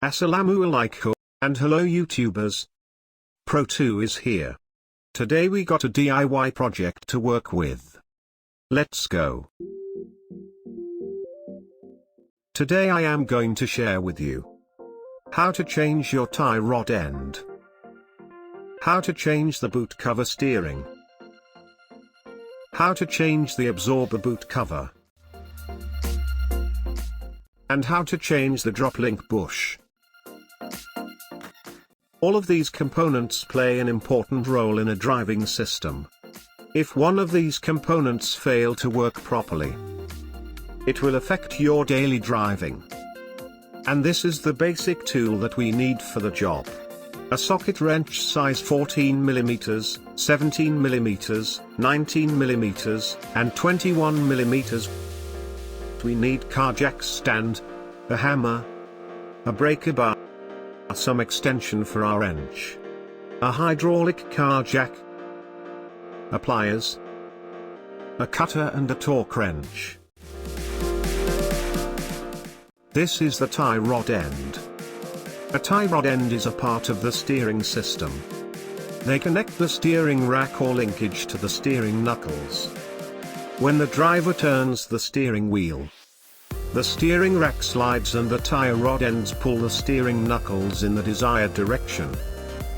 Assalamualaikum, and hello YouTubers. Pro 2 is here. Today we got a DIY project to work with. Let's go. Today I am going to share with you how to change your tie rod end, how to change the boot cover steering, how to change the absorber boot cover, and how to change the drop link bush. All of these components play an important role in a driving system. If one of these components fail to work properly, it will affect your daily driving. And this is the basic tool that we need for the job. A socket wrench size 14mm, 17mm, 19mm, and 21mm. We need car jack stand, a hammer, a breaker bar, some extension for our wrench, a hydraulic car jack, a pliers, a cutter and a torque wrench. This is the tie rod end. A tie rod end is a part of the steering system. They connect the steering rack or linkage to the steering knuckles. When the driver turns the steering wheel, the steering rack slides and the tie rod ends pull the steering knuckles in the desired direction.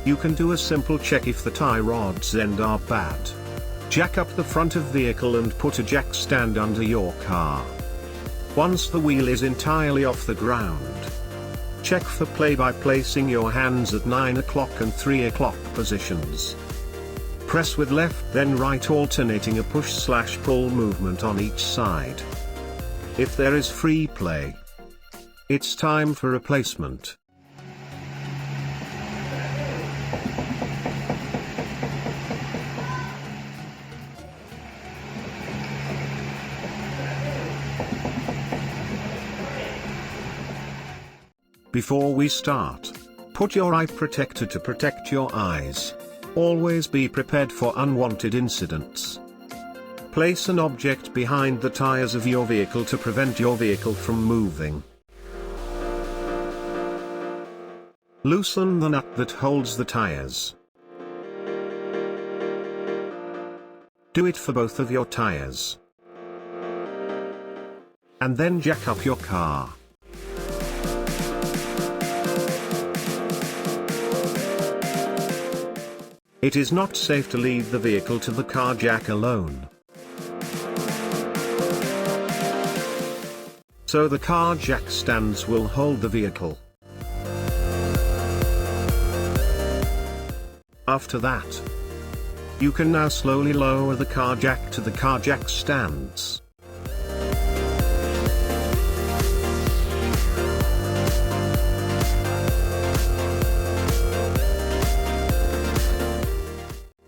You can do a simple check if the tie rod's end are bad. Jack up the front of vehicle and put a jack stand under your car. Once the wheel is entirely off the ground, check for play by placing your hands at 9 o'clock and 3 o'clock positions. Press with left then right, alternating a push/pull movement on each side. If there is free play, it's time for replacement. Before we start, put your eye protector to protect your eyes. Always be prepared for unwanted incidents. Place an object behind the tires of your vehicle to prevent your vehicle from moving. Loosen the nut that holds the tires. Do it for both of your tires. And then jack up your car. It is not safe to leave the vehicle to the car jack alone. So the car jack stands will hold the vehicle. After that, you can now slowly lower the car jack to the car jack stands.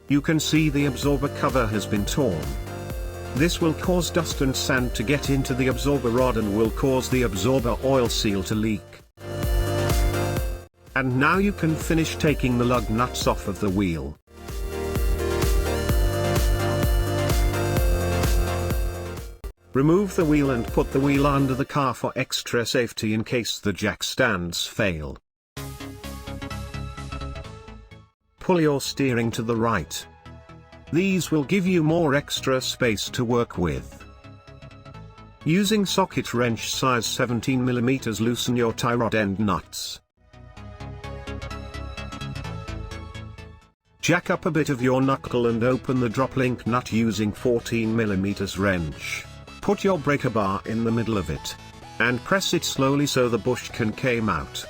You can see the absorber cover has been torn. This will cause dust and sand to get into the absorber rod and will cause the absorber oil seal to leak. And now you can finish taking the lug nuts off of the wheel. Remove the wheel and put the wheel under the car for extra safety in case the jack stands fail. Pull your steering to the right. These will give you more extra space to work with. Using socket wrench size 17mm, loosen your tie rod end nuts. Jack up a bit of your knuckle and open the drop link nut using 14mm wrench. Put your breaker bar in the middle of it, and press it slowly so the bush can come out.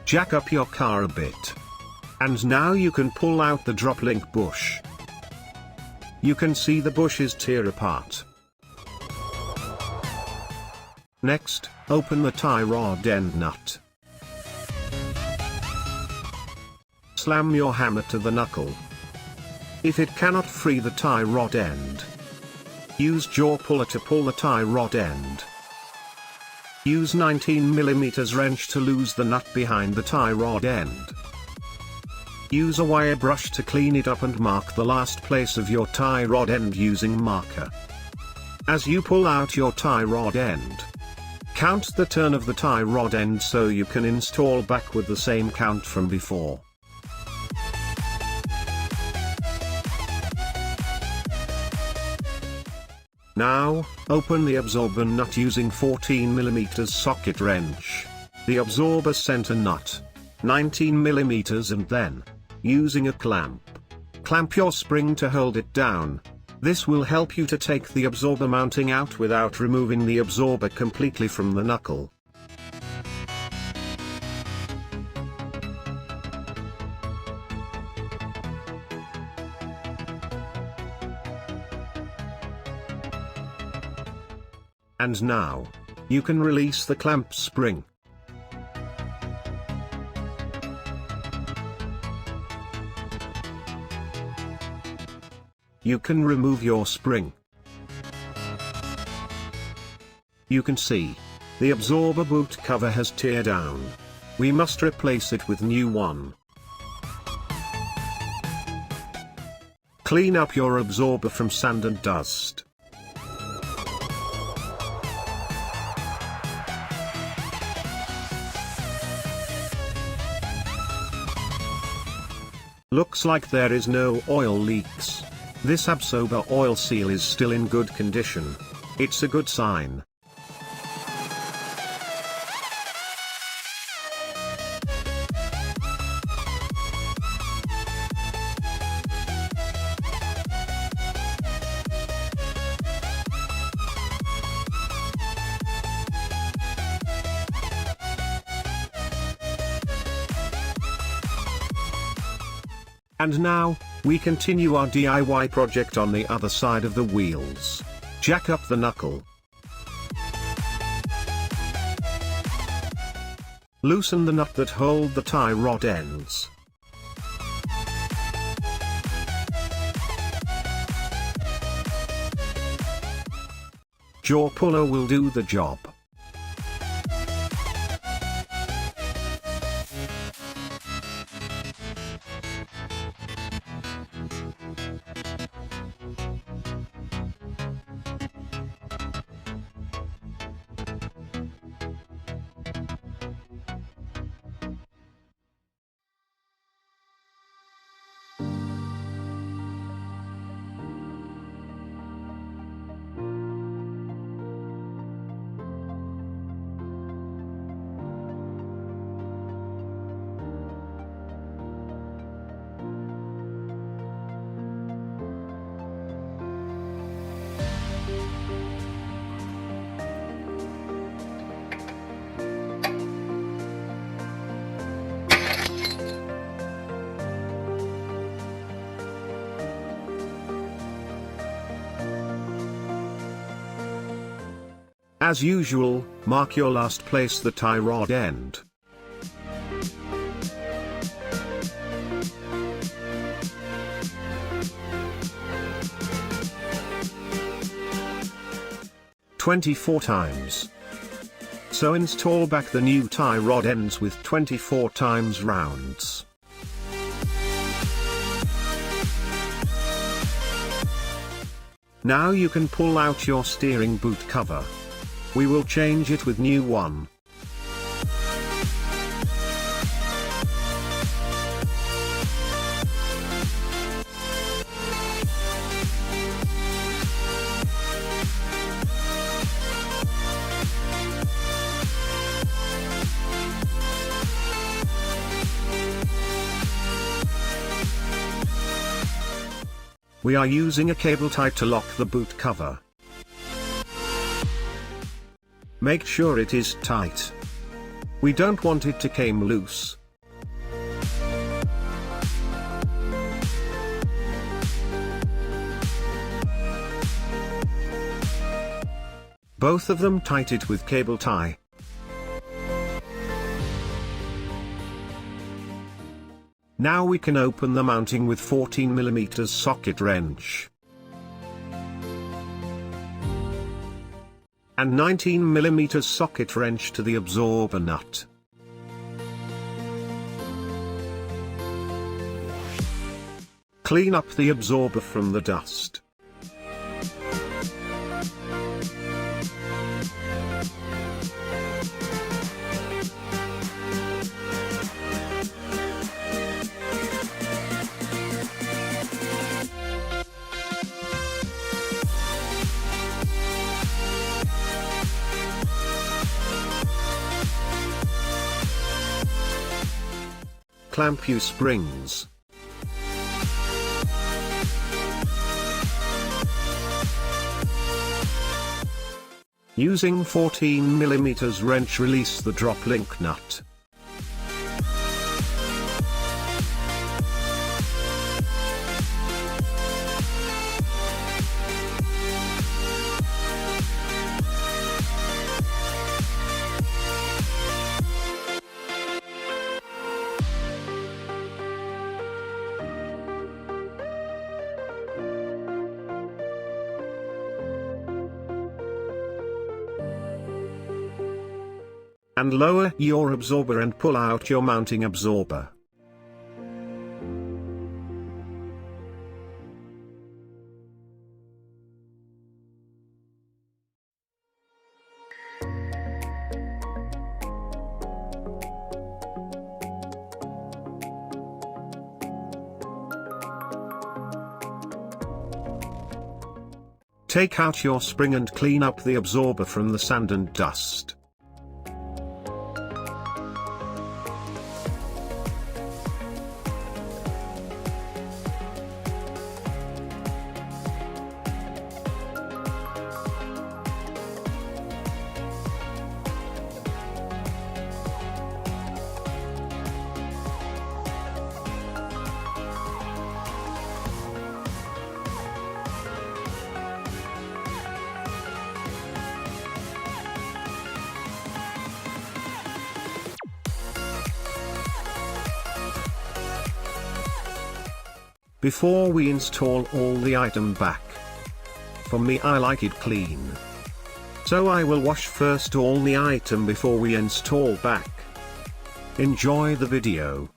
Jack up your car a bit. And now you can pull out the drop link bush. You can see the bushes tear apart. Next, open the tie rod end nut. Slam your hammer to the knuckle. If it cannot free the tie rod end, use jaw puller to pull the tie rod end. Use 19mm wrench to loose the nut behind the tie rod end. Use a wire brush to clean it up and mark the last place of your tie rod end using marker. As you pull out your tie rod end, Count the turn of the tie rod end so you can install back with the same count from before. Now, open the absorber nut using 14mm socket wrench. The absorber center nut, 19mm, and then, using a clamp, clamp your spring to hold it down. This will help you to take the absorber mounting out without removing the absorber completely from the knuckle. And now, you can release the clamp spring. You can remove your spring. You can see, the absorber boot cover has tear down. We must replace it with new one. Clean up your absorber from sand and dust. Looks like there is no oil leaks. This absorber oil seal is still in good condition. It's a good sign. And now, we continue our DIY project on the other side of the wheels. Jack up the knuckle. Loosen the nut that hold the tie rod ends. Jaw puller will do the job. As usual, mark your last place the tie rod end. "24 times. So install back the new tie rod ends with 24 times rounds. Now you can pull out your steering boot cover. We will change it with new one. We are using a cable tie to lock the boot cover. Make sure it is tight. We don't want it to come loose. Both of them tight it with cable tie. Now we can open the mounting with 14mm socket wrench. And 19mm socket wrench to the absorber nut. Clean up the absorber from the dust. clamp U springs. Using 14mm wrench, release the drop link nut. And lower your absorber and pull out your mounting absorber. Take out your spring and clean up the absorber from the sand and dust. Before we install all the item back. For me, I like it clean. So I will wash first all the item before we install back. Enjoy the video.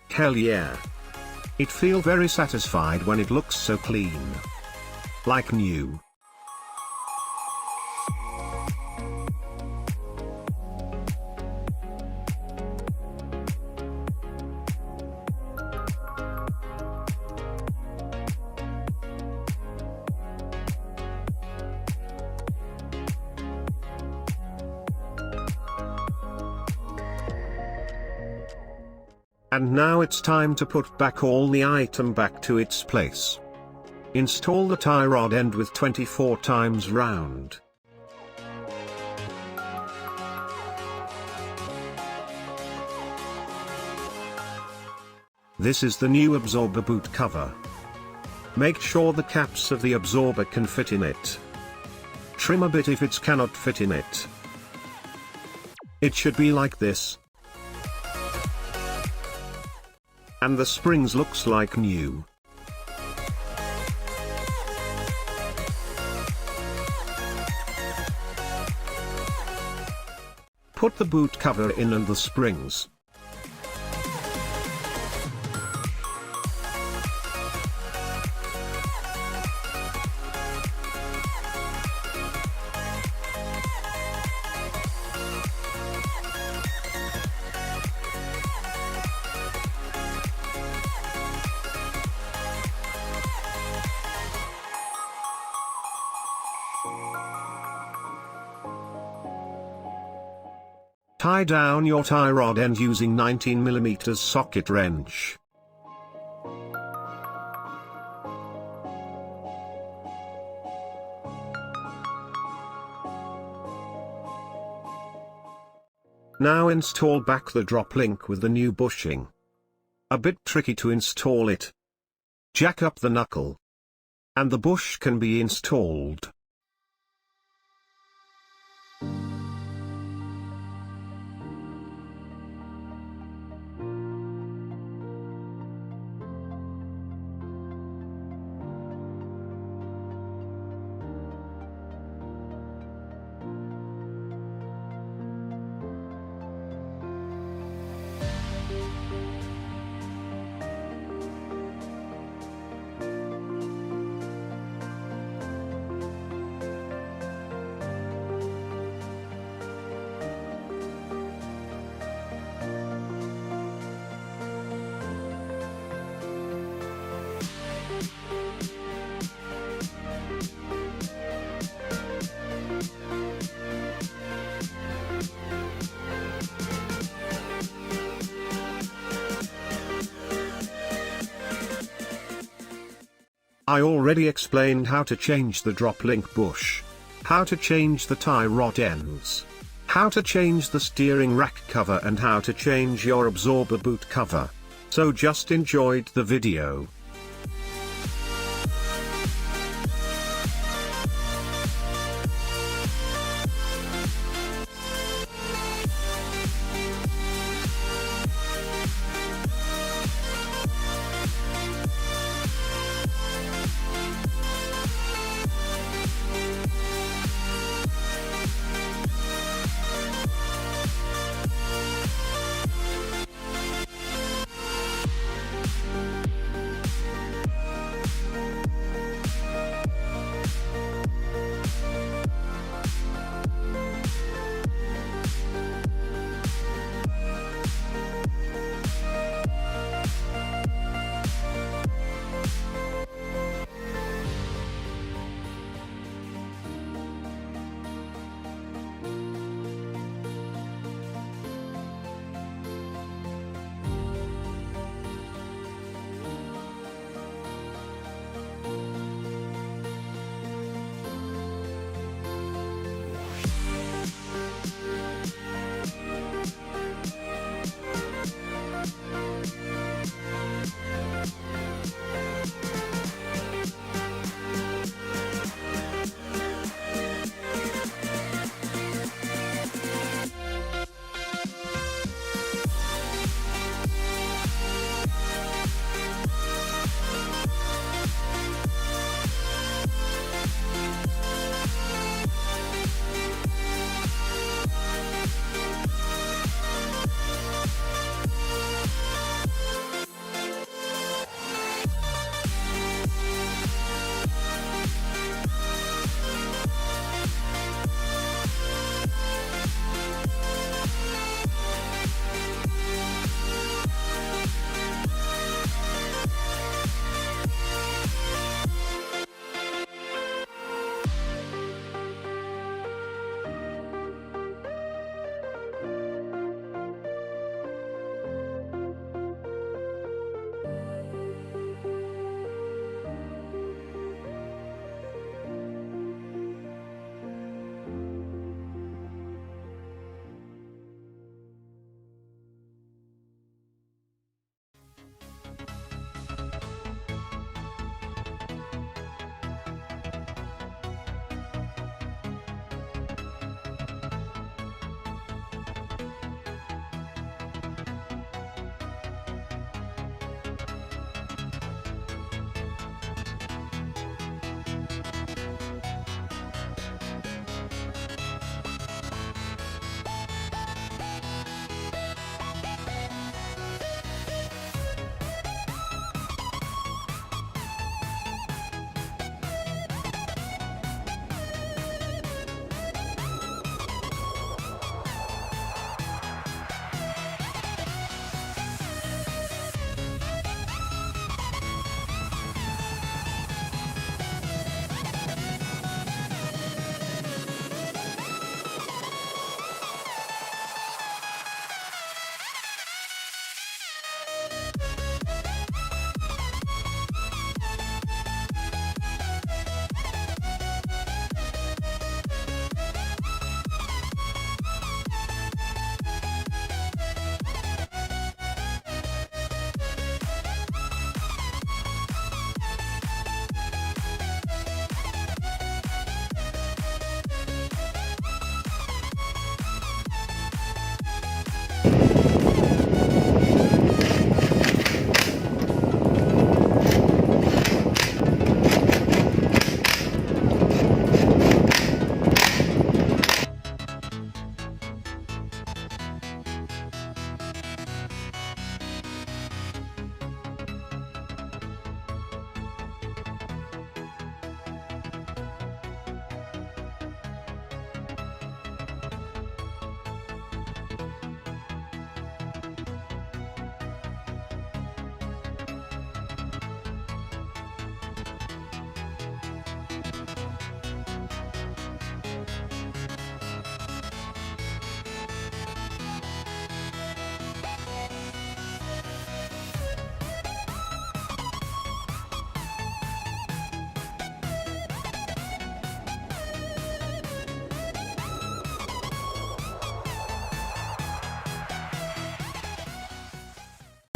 Hell yeah. It feel very satisfied when it looks so clean. Like new. And now it's time to put back all the item back to its place. Install the tie rod end with 24 times round. This is the new Absorber Boot cover. Make sure the caps of the absorber can fit in it. Trim a bit if it cannot fit in it. It should be like this. And the springs looks like new. Put the boot cover in and the springs. Tie down your tie rod end using 19mm socket wrench. Now install back the drop link with the new bushing. A bit tricky to install it. Jack up the knuckle. And the bush can be installed. I already explained how to change the drop link bush, how to change the tie rod ends, how to change the steering rack cover, and how to change your absorber boot cover. So just enjoyed the video.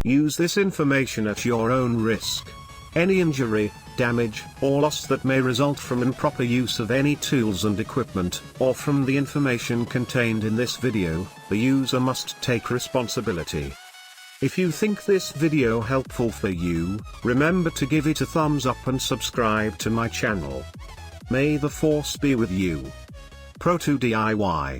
Use this information at your own risk. Any injury, damage, or loss that may result from improper use of any tools and equipment, or from the information contained in this video, the user must take responsibility. If you think this video helpful for you, remember to give it a thumbs up and subscribe to my channel. May the force be with you. Pro to DIY.